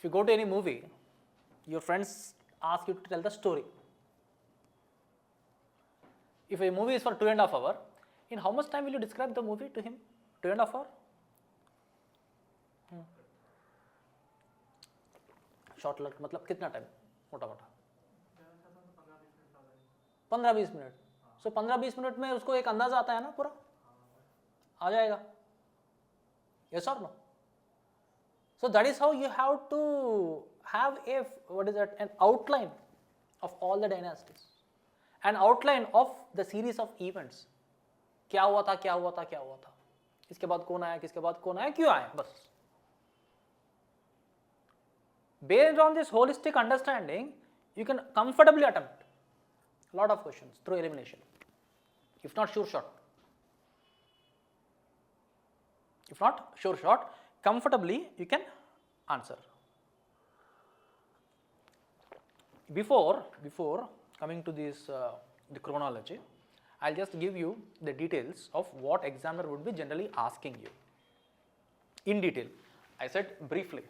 you go to any movie, your friends ask you to tell the story. If a movie is for 2.5 hours, in how much time will you describe the movie to him? 2.5 hours? Short लट मतलब कितना time? मोटा मोटा 15-20 minute. सो 15-20 minute में उसको एक अंदाजा आता है ना पूरा, आ जाएगा. यस और no? So that is how you have to have a, what is that, an outline of all the dynasties, an outline of the series of events. क्या हुआ था, क्या हुआ था, क्या हुआ था, इसके बाद कौन आया, किसके बाद कौन आया, क्यों आया, बस. Based on this holistic understanding, you can comfortably attempt a lot of questions through elimination, if not sure shot. If not sure shot, comfortably you can answer. Before coming to this the chronology, I'll just give you the details of what examiner would be generally asking you in detail. I said briefly,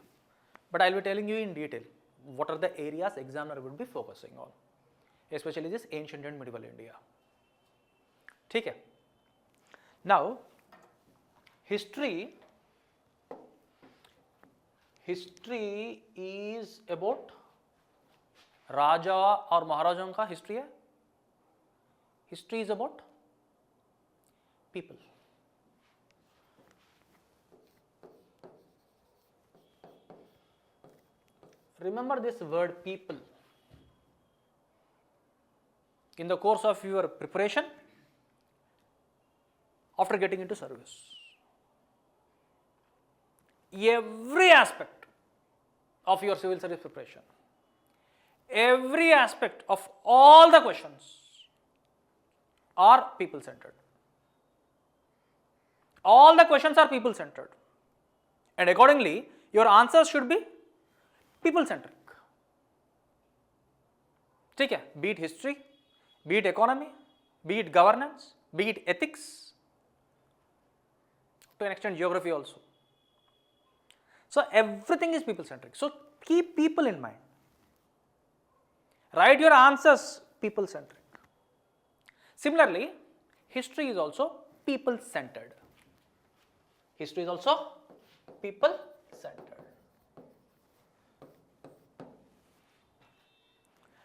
but I'll be telling you in detail what are the areas examiner would be focusing on, especially this ancient and medieval India. ठीक है. Now history is about राजा और महाराजाओं का history है. History is about people. Remember this word people in the course of your preparation after getting into service. Every aspect of your civil service preparation, every aspect of all the questions are people centered. All the questions are people centered, and accordingly your answers should be people centric. ठीक है. Be it history, be it economy, be it governance, be it ethics, to an extent geography also. So everything is people centric. So keep people in mind. Write your answers people centric. Similarly, history is also people centered. History is also people centered.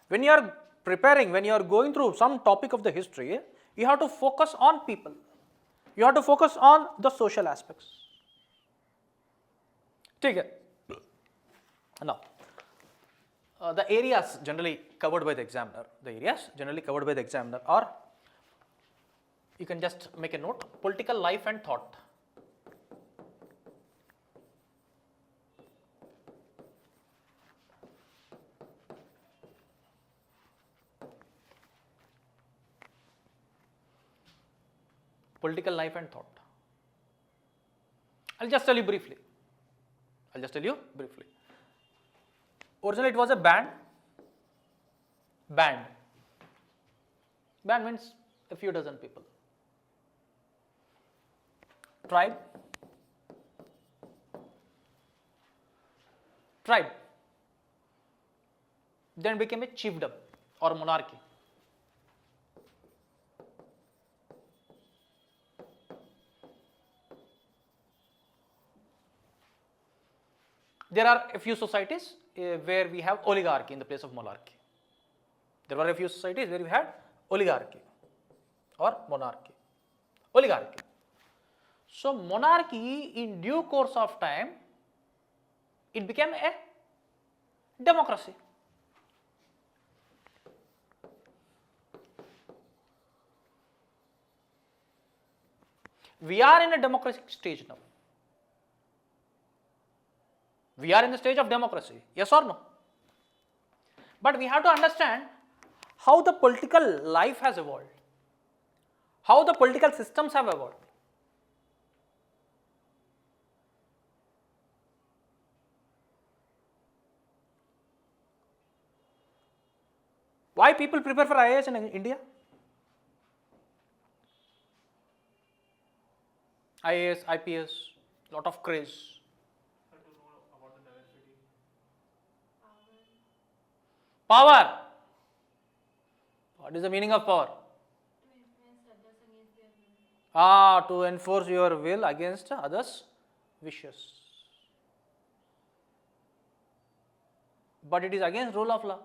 When you are preparing, when you are going through some topic of the history, you have to focus on people. You have to focus on the social aspects. ठीक है. Now, the areas generally covered by the examiner, are, you can just make a note, political life and thought. Political life and thought. I'll just tell you briefly. Originally it was a band. Band means a few dozen people. Tribe. Then became a chiefdom or monarchy. There are a few societies where we have oligarchy in the place of monarchy. There were a few societies where we had oligarchy or monarchy. Oligarchy. So monarchy, in due course of time, it became a democracy. We are in a democratic stage now. We are in the stage of democracy, yes or no? But we have to understand how the political life has evolved, how the political systems have evolved. Why people prepare for IAS in India? IAS, IPS, lot of craze. Power. What is the meaning of power? To enforce your will against others' wishes. But it is against rule of law.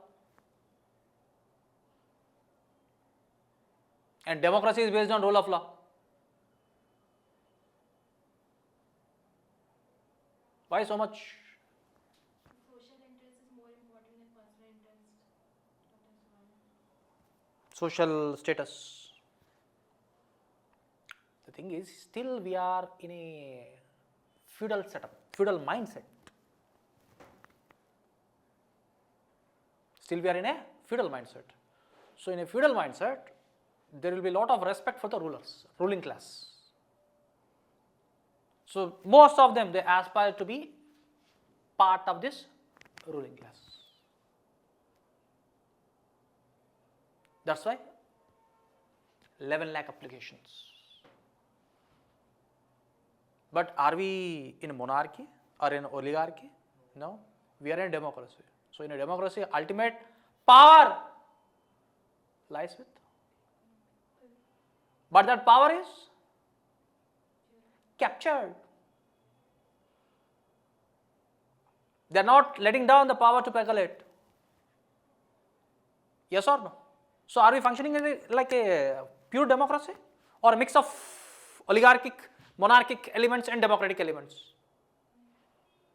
And democracy is based on rule of law. Why so much? Social interest is more important than personal interest. That is why. Social status. The thing is, still we are in a feudal setup, feudal mindset. Still we are in a feudal mindset. So in a feudal mindset, there will be a lot of respect for the rulers, ruling class. So most of them, they aspire to be part of this ruling class. That's why 11 lakh applications. But are we in a monarchy or in oligarchy? No, we are in a democracy. So in a democracy, ultimate power lies with. But that power is captured. They are not letting down the power to percolate. Yes or no? So are we functioning like a pure democracy or a mix of oligarchic, monarchic elements and democratic elements?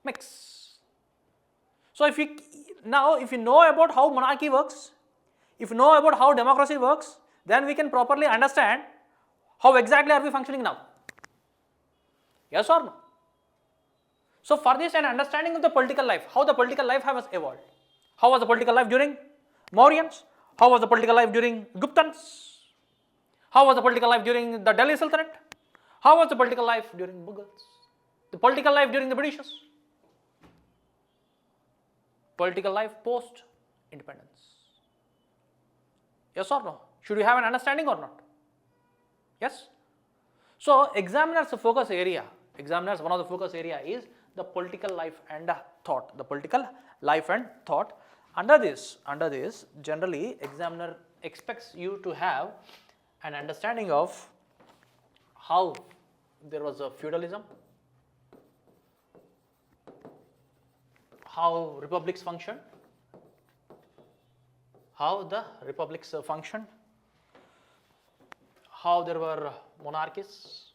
Mix. So if you know about how monarchy works, if you know about how democracy works, then we can properly understand how exactly are we functioning now. Yes or no? So for this, an understanding of the political life, how the political life has evolved. How was the political life during Mauryans? How was the political life during Guptans? How was the political life during the Delhi Sultanate? How was the political life during Mughals? The political life during the Britishers? Political life post independence. Yes or no? Should we have an understanding or not? Yes? So examiners focus area, one of the focus area is the political life and thought, the political life and thought. Under this, generally examiner expects you to have an understanding of how there was a feudalism, how republics function, how the republics functioned, how there were monarchies,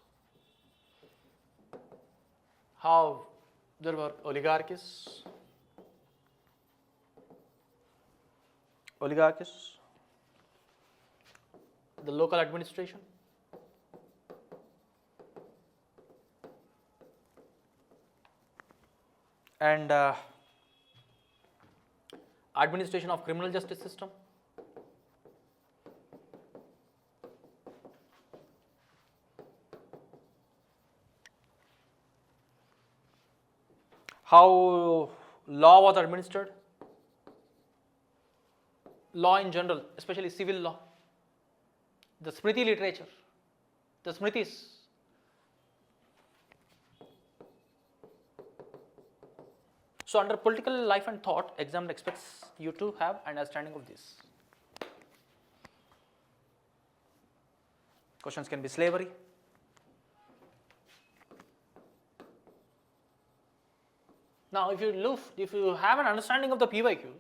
how there were oligarchies, the local administration, and administration of criminal justice system, how law was administered, law in general, especially civil law, the Smriti literature, the Smritis. So under political life and thought, examiner expects you to have understanding of this. Questions can be slavery, now if you have an understanding of the PYQs,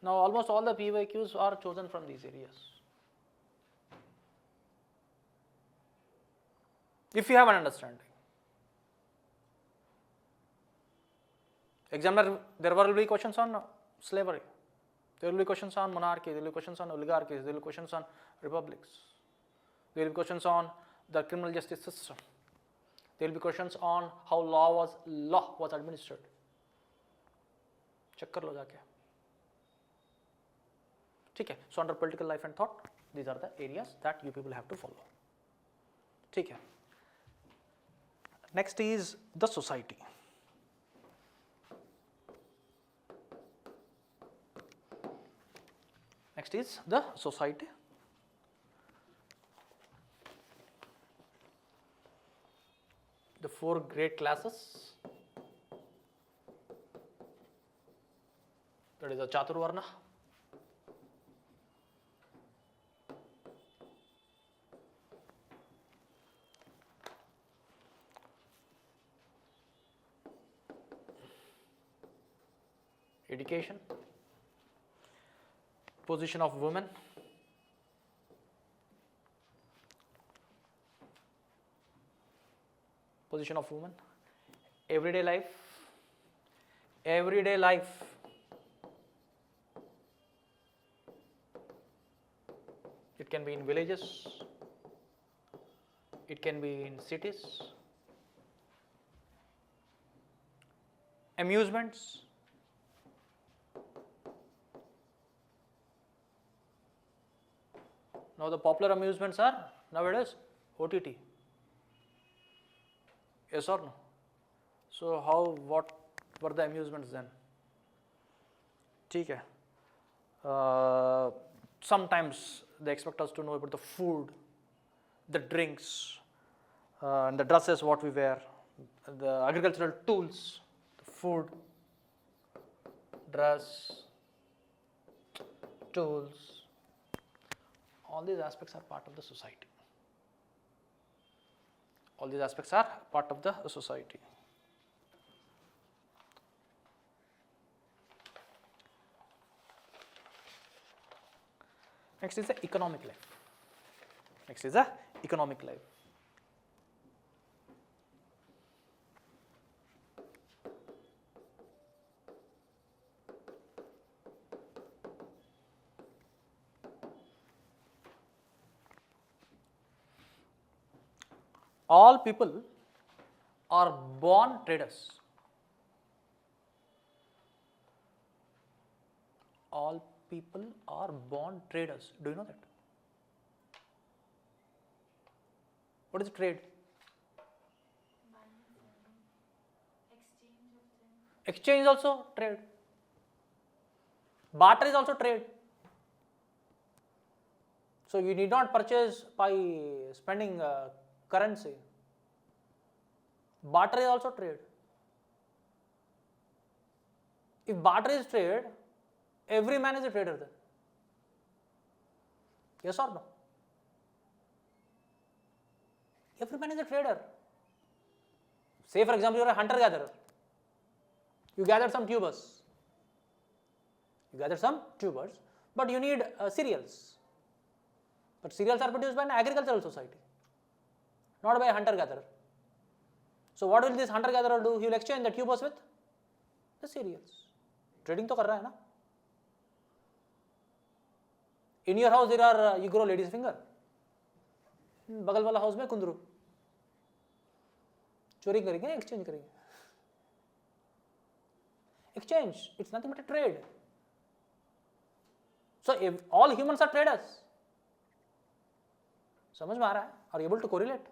now almost all the PYQs are chosen from these areas. If you have an understanding. Examiner, there will be questions on slavery, there will be questions on monarchy, there will be questions on oligarchies, there will be questions on republics, there will be questions on the criminal justice system, there will be questions on how law was administered. Check kar lo jaake. Okay, so under political life and thought, these are the areas that you people have to follow. Okay. Next is the society. The four great classes That is a Chaturvarna. Education, position of women, position of women, everyday life, everyday life, it can be in villages, it can be in cities, amusements, now the popular amusements are nowadays OTT. Yes or no? So what were the amusements then? ठीक है. Sometimes they expect us to know about the food, the drinks, and the dresses what we wear, the agricultural tools, the food, dress, tools. All these aspects are part of the society. All these aspects are part of the society. Next is the economic life. Next is the economic life. All people are born traders. All people are born traders. Do you know that? What is trade? Buying and selling, exchange of things. Exchange is also trade. Barter is also trade. So you need not purchase by spending currency. Barter is also trade. If barter is trade, every man is a trader then. Yes or no? Every man is a trader. Say for example, you are a hunter gatherer. You gathered some tubers. But you need cereals. But cereals are produced by an agricultural society, not by a hunter gatherer. So what will this hunter gatherer do? He will exchange the tubers with the cereals. Trading तो कर रहा है ना? In your house there are you grow lady's finger. बगल वाला house में कुंदरू. चोरी करेंगे, exchange करेंगे. Exchange, it's nothing but a trade. So if all humans are traders. समझ में आ रहा है? Are you able to correlate?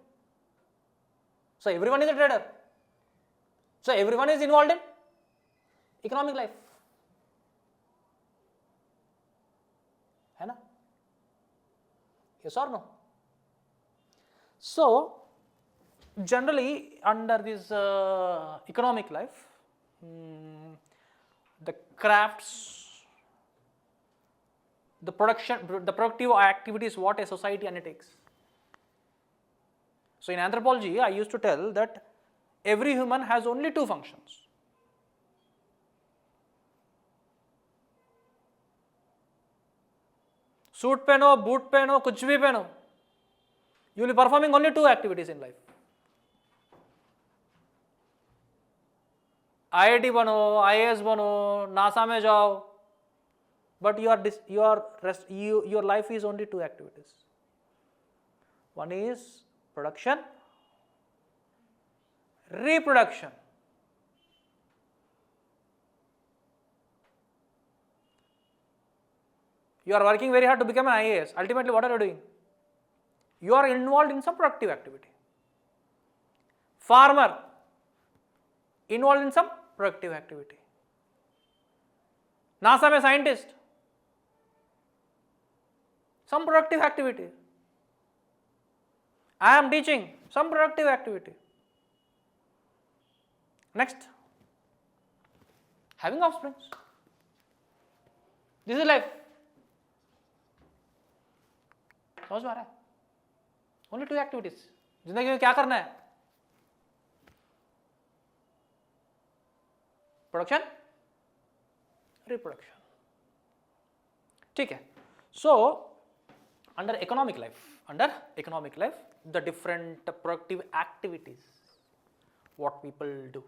So everyone is a trader. So everyone is involved in economic life. है ना? Yes or no? So generally under this economic life, the crafts, the productive activities what a society undertakes. So in anthropology, I used to tell that every human has only two functions. Suit पहनो, boot पहनो, कुछ भी पहनो, you will be performing only two activities in life. IIT बनो, IAS बनो, NASA में जाओ, but your life is only two activities. One is production, reproduction. You are working very hard to become an IAS. Ultimately, what are you doing? You are involved in some productive activity. Farmer, involved in some productive activity. NASA में scientist, some productive activity. I am teaching, some productive activity. Next, having offsprings. This is life. समझ में आ रहा है? Only 2 activities. जिंदगी में क्या करना है? Production, reproduction. ठीक है. सो under economic life, the different productive activities what people do,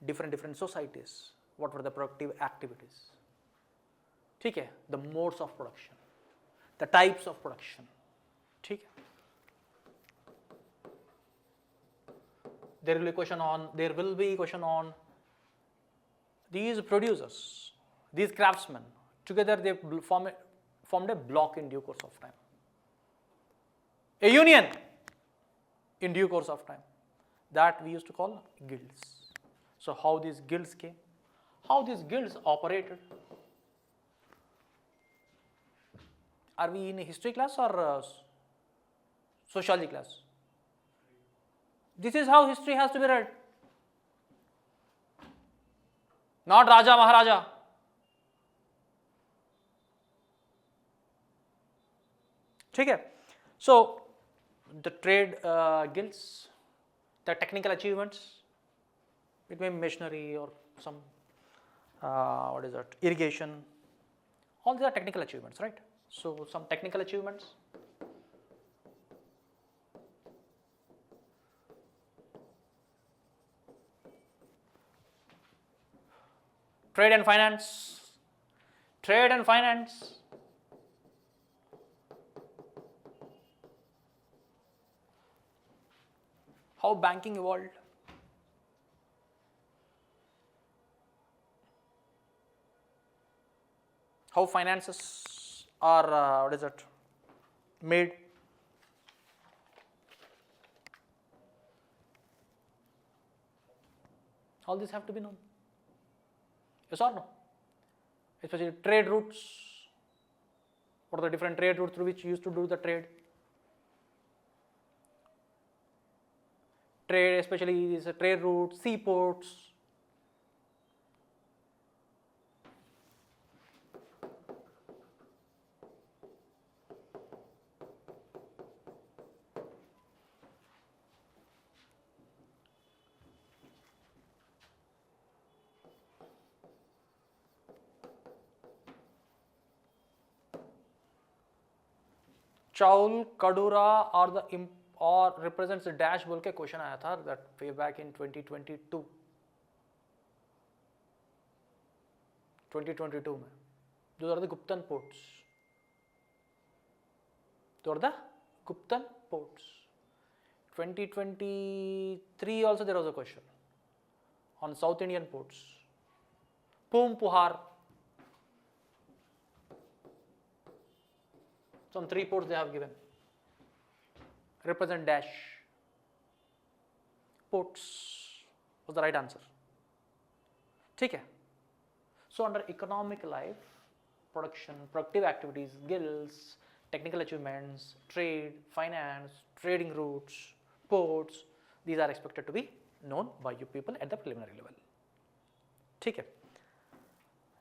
different societies, what were the productive activities. ठीक है. The modes of production, the types of production. ठीक है. There will be question on these producers, these craftsmen together they formed a block in due course of time, a union in due course of time, that we used to call guilds. So how these guilds came, how these guilds operated. Are we in a history class or sociology class? This is how history has to be read, not Raja Maharaja. ठीक है. So the trade guilds, the technical achievements, it may be machinery or some what is that, irrigation, all these are technical achievements, right? So some technical achievements. Trade and finance. How banking evolved. How finances are made. All these have to be known. Yes or no? Especially trade routes. What are the different trade routes through which you used to do the trade? Trade, especially these trade routes, seaports. चाउल, कड़ूरा और represents dash बोल के question आया था that way back in 2022 में. Those are the Guptan ports. 2023 also there was a question on South Indian ports. Poom, Puhar. Some 3 ports they have given. Represent dash. Ports was the right answer. ठीक है. So under economic life, production, productive activities, guilds, technical achievements, trade, finance, trading routes, ports, these are expected to be known by you people at the preliminary level. ठीक है.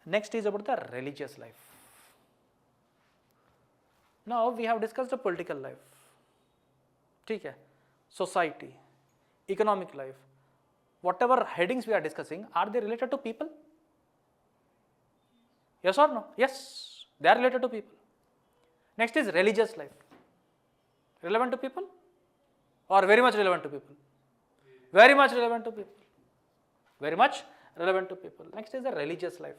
Next is about the religious life. Now we have discussed the political life. ठीक है. Society, economic life, whatever headings we are discussing, are they related to people? Yes or no? Yes, they are related to people. Next is religious life. Relevant to people or very much relevant to people? Very much relevant to people. Very much relevant to people. Next is the religious life.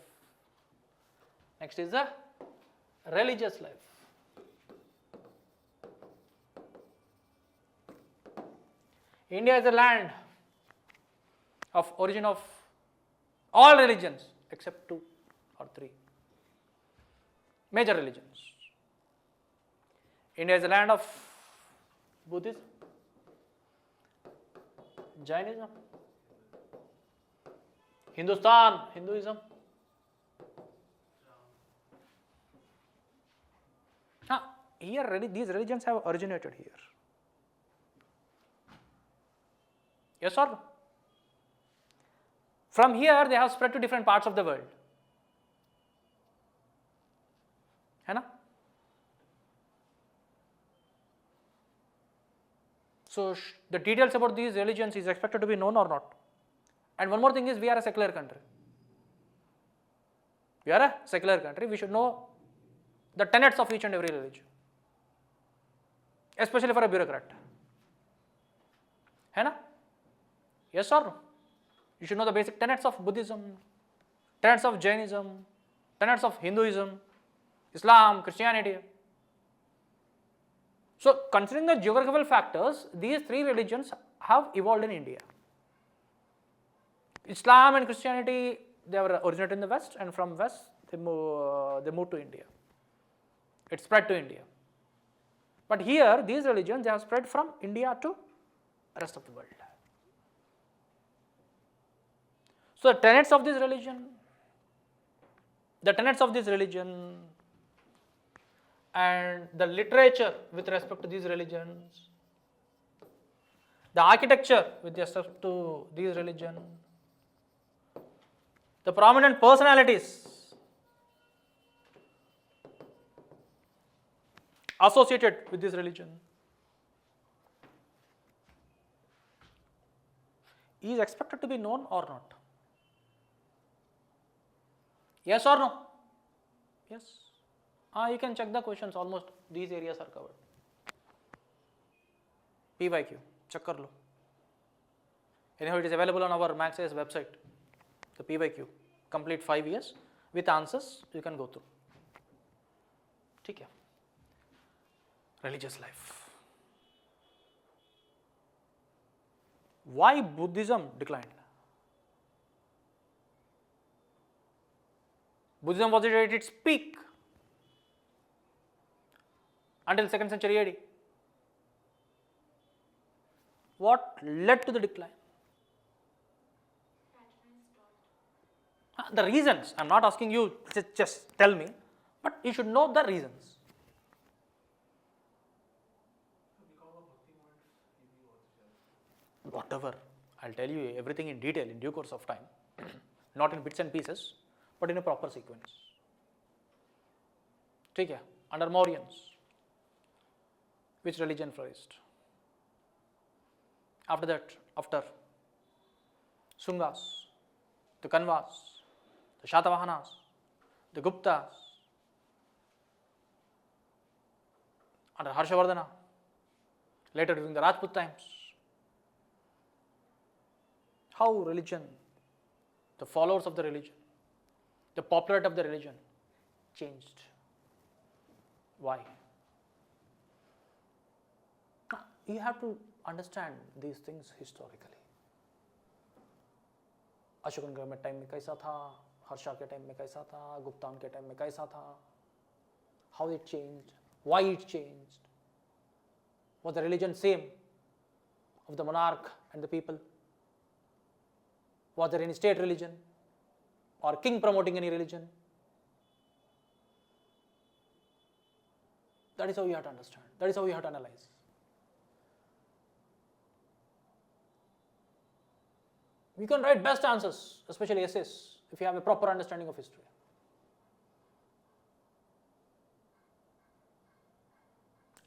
India is the land of origin of all religions except 2 or 3 major religions. India is the land of Buddhism, Jainism, Hinduism. Here these religions have originated here. Yes or no? From here they have spread to different parts of the world. है ना? So the details about these religions is expected to be known or not. And one more thing is, we are a secular country. We are a secular country. We should know the tenets of each and every religion, especially for a bureaucrat. है ना? Yes or no? You should know the basic tenets of Buddhism, tenets of Jainism, tenets of Hinduism, Islam, Christianity. So, considering the geographical factors, these three religions have evolved in India. Islam and Christianity, they were originated in the West, and from West they moved to India. It spread to India. But here, these religions, they have spread from India to the rest of the world. So, the tenets of this religion and the literature with respect to these religions, the architecture with respect to these religions, the prominent personalities associated with this religion is expected to be known or not? Yes or no? Yes. You can check the questions, almost these areas are covered. PYQ, check kar lo. Anyhow, it is available on our Max IAS website. The PYQ, complete 5 years with answers, you can go through. ठीक है. Religious life. Why Buddhism declined? Buddhism was at its peak until 2nd century AD. What led to the decline? The reasons, I am not asking you just tell me, but you should know the reasons. Whatever, I will tell you everything in detail in due course of time, not in bits and pieces, but in a proper sequence. ठीक है, under Mauryans, which religion flourished? After that, after Sungas, the Kanvas, the Shatavahanas, the Guptas, under Harshavardhana, later during the Rajput times, how religion, the followers of the religion, the popularity of the religion changed. Why? You have to understand these things historically. Ashokan के time में कैसा था, हर्षा के time में कैसा था, गुप्तान के time में कैसा था, how it changed, why it changed, was the religion same of the monarch and the people, was there any state religion or king promoting any religion? That is how you have to understand, that is how you have to analyze. You can write best answers, especially essays, if you have a proper understanding of history.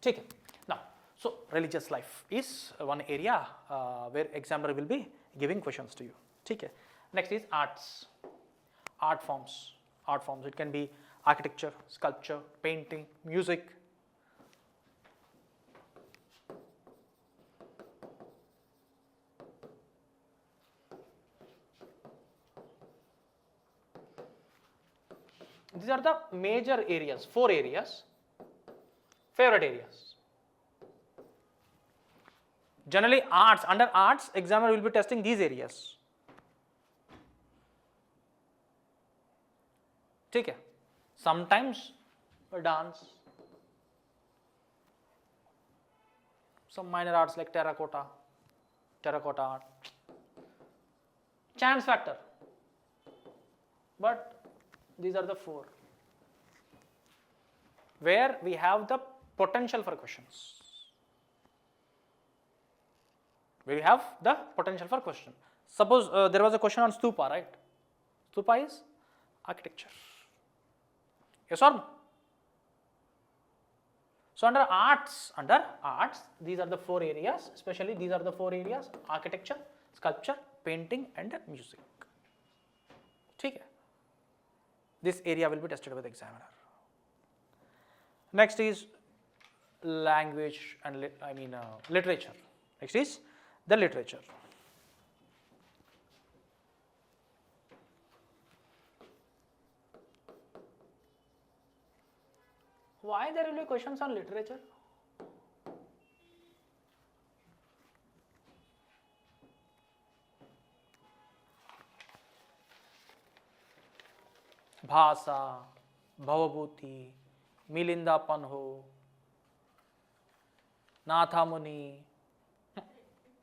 Okay. Now, so religious life is one area where examiner will be giving questions to you. Okay. Next is arts, art forms. Art forms, it can be architecture, sculpture, painting, music. These are the major areas, 4 areas, favorite areas. Generally arts, under arts, examiner will be testing these areas. ठीक है, sometimes dance, some minor arts like terracotta art, chance factor, but these are the 4 where we have the potential for questions. We have the potential for question. Suppose there was a question on stupa, right? Stupa is architecture. Yes or no? So under arts, these are the 4 areas, especially these are the 4 areas: architecture, sculpture, painting and music. Okay. This area will be tested with examiner. Next is language and literature. Next is the literature. Why there will be questions on literature? भाषा, Bhavabhuti, Melinda पन्हो, नाथा मुनि. It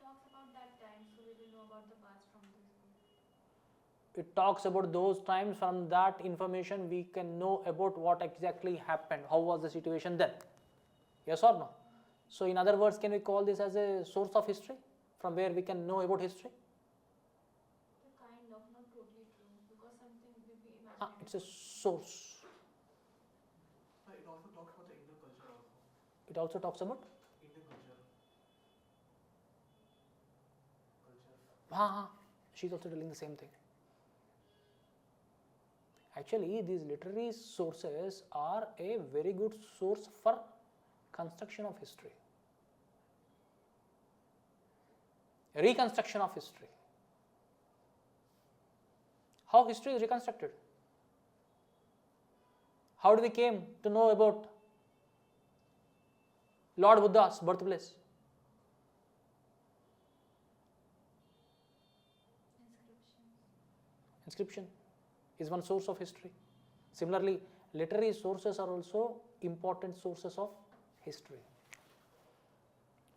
talks about that time, so we will know about the past from this book. It talks about those times. From that information we can know about what exactly happened, how was the situation then. Yes or no? So in other words, can we call this as a source of history from where we can know about history? Kind of, not totally true, because something will be imagined. It's a source. It also talks about the Indo culture also. It also talks about Indo culture. she's also telling the same thing. Actually, these literary sources are a very good source for construction of history, reconstruction of history. How history is reconstructed? How do we came to know about Lord Buddha's birthplace? Inscription is one source of history. Similarly, literary sources are also important sources of history.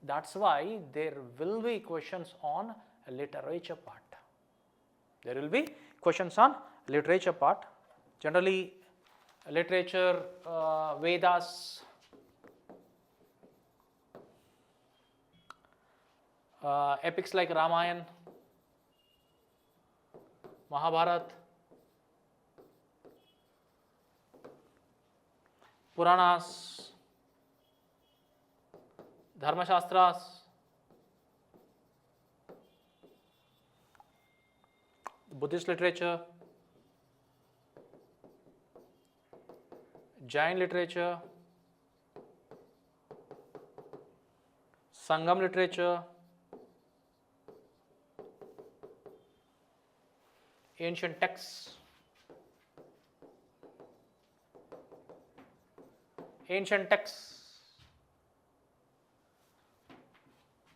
That's why there will be questions on literature part. There will be questions on literature part. Generally, literature, Vedas, epics like Ramayana, Mahabharata, Puranas, Dharmashastras, Buddhist literature, Jain literature, Sangam literature, ancient texts,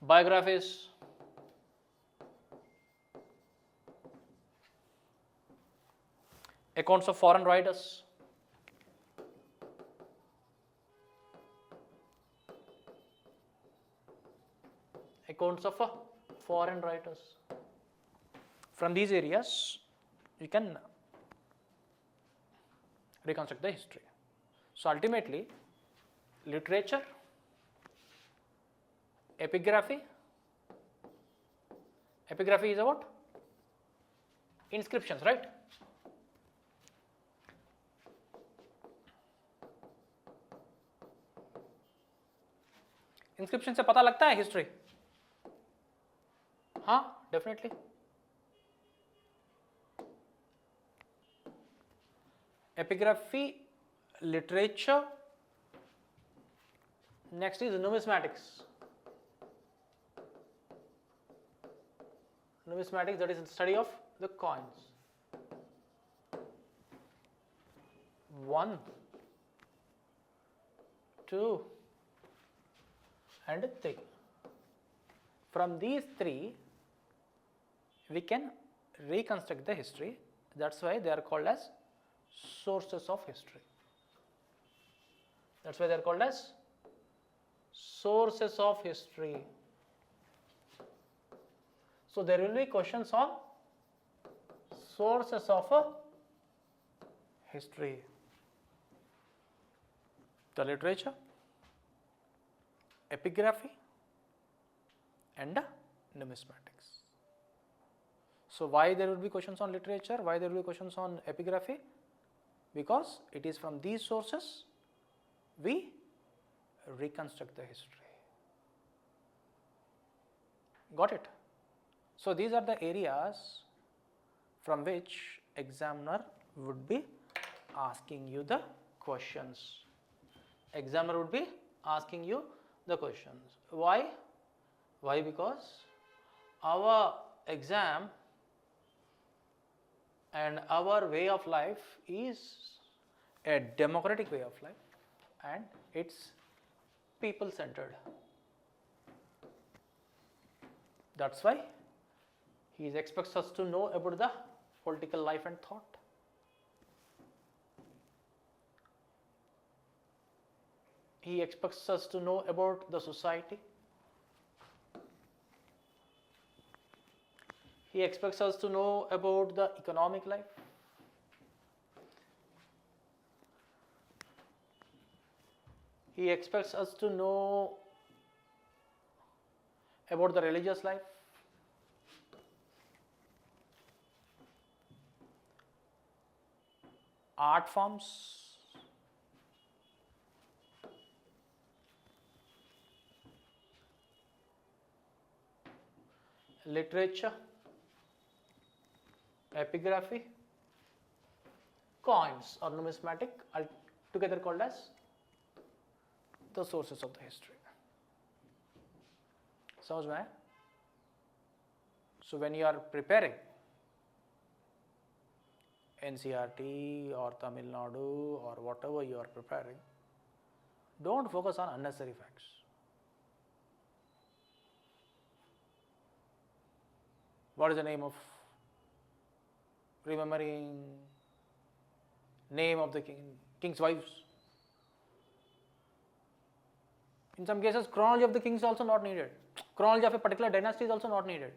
biographies, accounts of foreign writers, From these areas, you can reconstruct the history. So ultimately, literature, epigraphy is about inscriptions, right? Inscription से पता लगता है history? हाँ, definitely. Epigraphy, literature. Next is numismatics. Numismatics, that is the study of the coins. 1, 2, and 3. From these 3, we can reconstruct the history. That's why they are called as sources of history. That's why they are called as sources of history. So there will be questions on sources of history. The literature, epigraphy, and numismatics. So why there will be questions on literature? Why there will be questions on epigraphy? Because it is from these sources we reconstruct the history. Got it? So these are the areas from which examiner would be asking you the questions. Examiner would be asking you the questions. Why? Why? Because our exam and our way of life is a democratic way of life and it's people centered. That's why he expects us to know about the political life and thought. He expects us to know about the society. He expects us to know about the economic life. He expects us to know about the religious life. Art forms. Literature. Epigraphy, coins or numismatic, together called as the sources of the history. समझ में आया? So when you are preparing NCERT or Tamil Nadu or whatever you are preparing, don't focus on unnecessary facts. What is the name of remembering name of the king's wives? In some cases, chronology of the king is also not needed. Chronology of a particular dynasty is also not needed.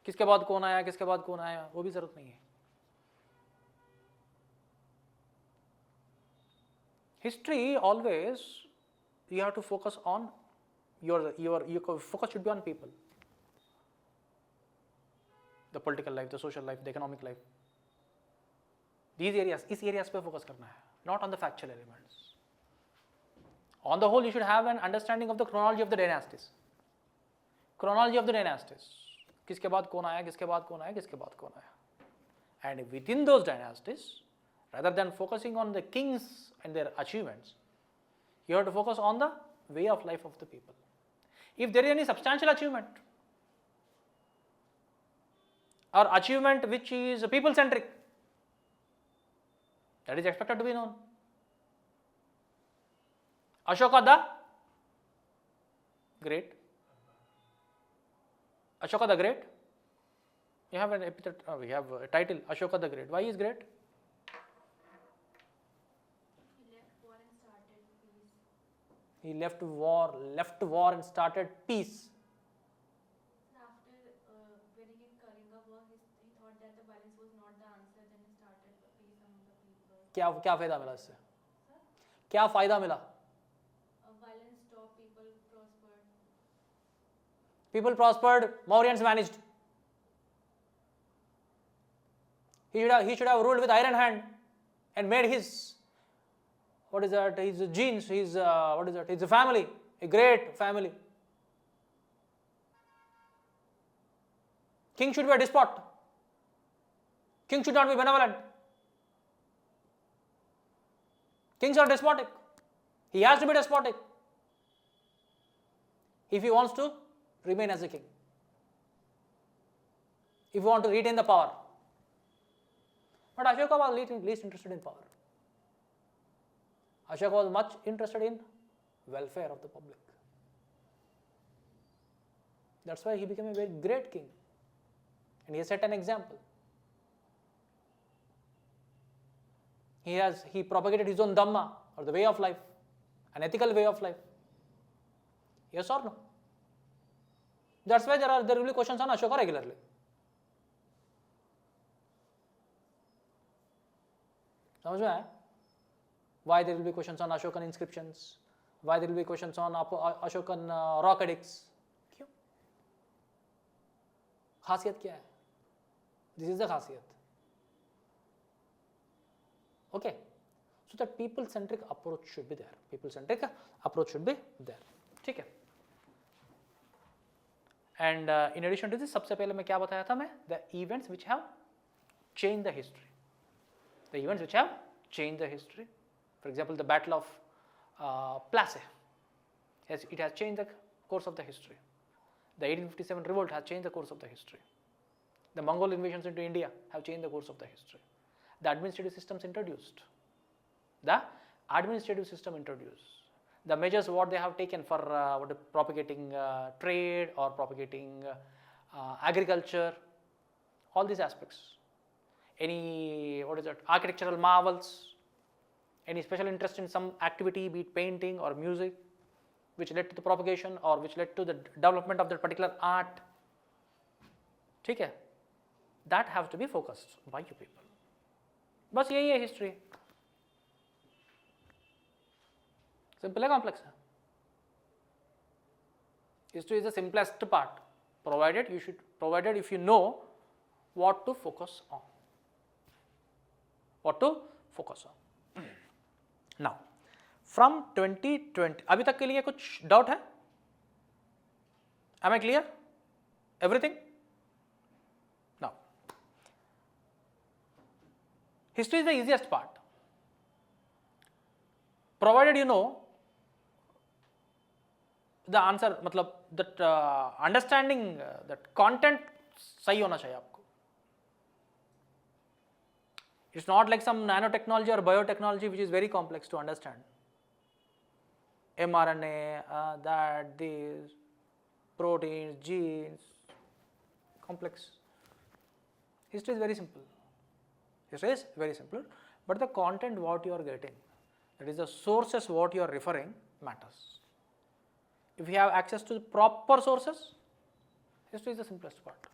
किसके बाद कौन आया, किसके बाद कौन आया, वो भी जरूरत नहीं है. History always you have to focus on your focus should be on people. The political life, the social life, the economic life. These areas, इस areas पे focus करना है, not on the factual elements. On the whole, you should have an understanding of the chronology of the dynasties. Chronology of the dynasties. किसके बाद कौन आया, किसके बाद कौन आया, किसके बाद कौन आया. And within those dynasties, rather than focusing on the kings and their achievements, you have to focus on the way of life of the people. If there is any substantial achievement or achievement which is people centric, that is expected to be known. Ashoka the Great. Ashoka the Great. You have an epithet, we have a title, Ashoka the Great. Why he is great? He left war and started peace. He left war, left war and started peace. After winning in Kalinga war, he thought that the violence was not the answer. Then he started peace among the people. क्या फायदा मिला इससे? Sir? क्या फायदा मिला? Violence stopped, people prospered. People prospered, Mauryans vanished. He should have ruled with iron hand and made his, what is that, his genes, his, what is that, his family, a great family. King should be a despot. King should not be benevolent. Kings are despotic. He has to be despotic if he wants to remain as a king, if you want to retain the power. But Ashoka was least interested in power. Ashoka was much interested in welfare of the public. That's why he became a very great king, and he set an example. He propagated his own Dhamma, or the way of life, an ethical way of life. Yes or no? That's why there will be questions on Ashoka regularly. समझ में आया? Why there will be questions on Ashokan inscriptions? Why there will be questions on Ashokan rock edicts? क्यों? खासियत क्या है? This is the खासियत. Okay. So that people centric approach should be there. People centric approach should be there. ठीक है. And in addition to this, सबसे पहले मैं क्या बताया था मैं, the events which have changed the history. The events which have changed the history. For example, the Battle of Plassey. Yes, it has changed the course of the history. The 1857 revolt has changed the course of the history. The Mongol invasions into India have changed the course of the history. The administrative systems introduced. The administrative system introduced. The measures what they have taken for propagating trade or propagating agriculture, all these aspects. Any architectural marvels, any special interest in some activity, be it painting or music, which led to the propagation or which led to the development of that particular art. ठीक है? That has to be focused by you people. बस यही है history. Simple है complex है? History is the simplest part, provided if you know what to focus on. What to focus on. Now, from 2020, अभी तक के लिए कुछ doubt है? Am I clear? Everything? Now, history is the easiest part. Provided you know the answer, मतलब that understanding that content सही होना चाहिए आपको. It's not like some nanotechnology or biotechnology which is very complex to understand. mRNA, that, these, proteins, genes, complex. History is very simple. History is very simple, but the content what you are getting, that is the sources what you are referring, matters. If you have access to the proper sources, history is the simplest part.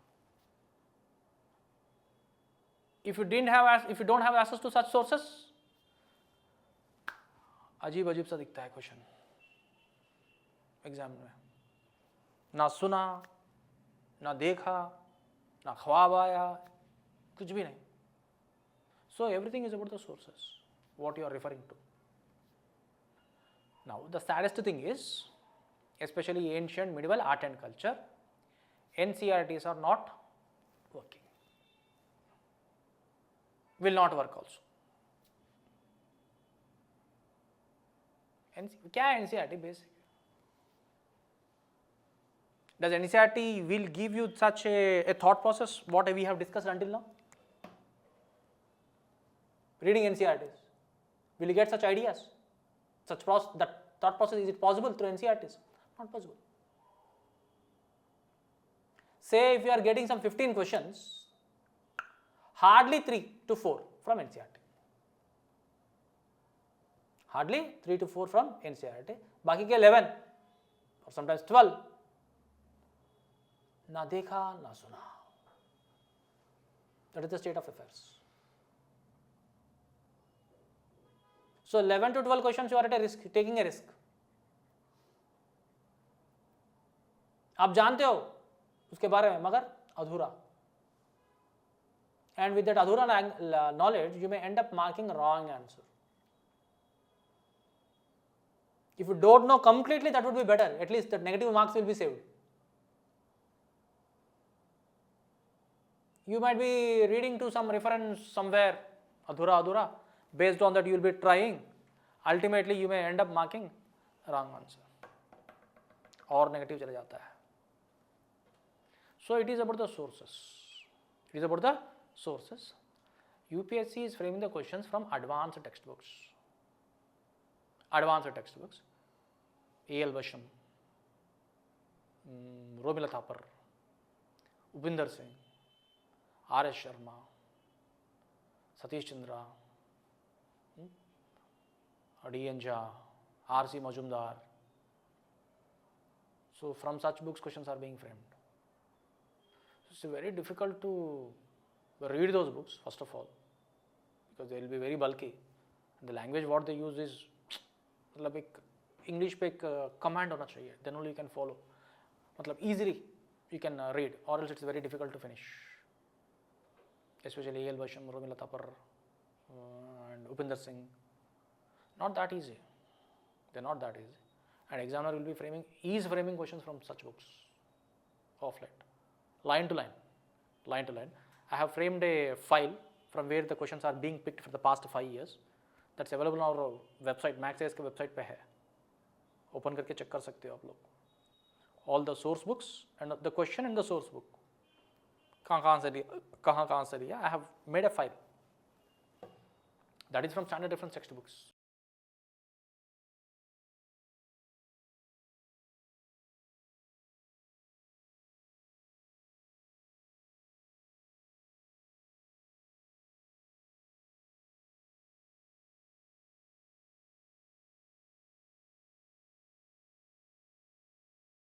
If you don't have access to such sources, अजीब अजीब सा दिखता है question exam में. ना सुना, ना देखा, ना ख्वाब आया, कुछ भी नहीं. So everything is about the sources, what you are referring to. Now the saddest thing is, especially ancient medieval art and culture, NCERTs are not working. Will not work also. क्या है NCERT basic? Does NCERT will give you such a thought process what we have discussed until now? Reading NCERTs, will you get such ideas? That thought process, is it possible through NCERTs? Not possible. Say if you are getting some 15 questions, hardly 3 to 4 from NCERT. Hardly 3 to 4 from NCERT. बाकी के 11 or sometimes 12 ना देखा ना सुना. That is the state of affairs. So 11 to 12 questions you are at a risk, taking a risk. आप जानते हो उसके बारे में मगर अधूरा. And with that adhura knowledge, you may end up marking wrong answer. If you don't know completely, that would be better. At least the negative marks will be saved. You might be reading to some reference somewhere, adhura. Based on that, you will be trying. Ultimately, you may end up marking wrong answer. और negative चला जाता है. So it is about the sources. It is about the sources. UPSC is framing the questions from advanced textbooks. Advanced textbooks. A.L. Basham, Romila Thapar, Upinder Singh, R.S. Sharma, Satish Chandra, D.N. Jha, R.C. Majumdar. So from such books questions are being framed. It's very difficult to read those books first of all, because they will be very bulky. The language what they use is मतलब एक English पे एक command होना चाहिए, then only you can follow. मतलब easily you can read, or else it's very difficult to finish. Especially A.L. Basham, Romila Thapar, and Upinder Singh, Not that easy. They're not that easy. And examiner will be framing questions from such books of late, line to line, line to line. I have framed a file from where the questions are being picked for the past 5 years. That's available on our website, MaxIAS के website पे है. Open करके check कर सकते हो आप लोग. All the source books and the question in the source book. कहाँ से लिया? I have made a file. That is from standard reference textbooks.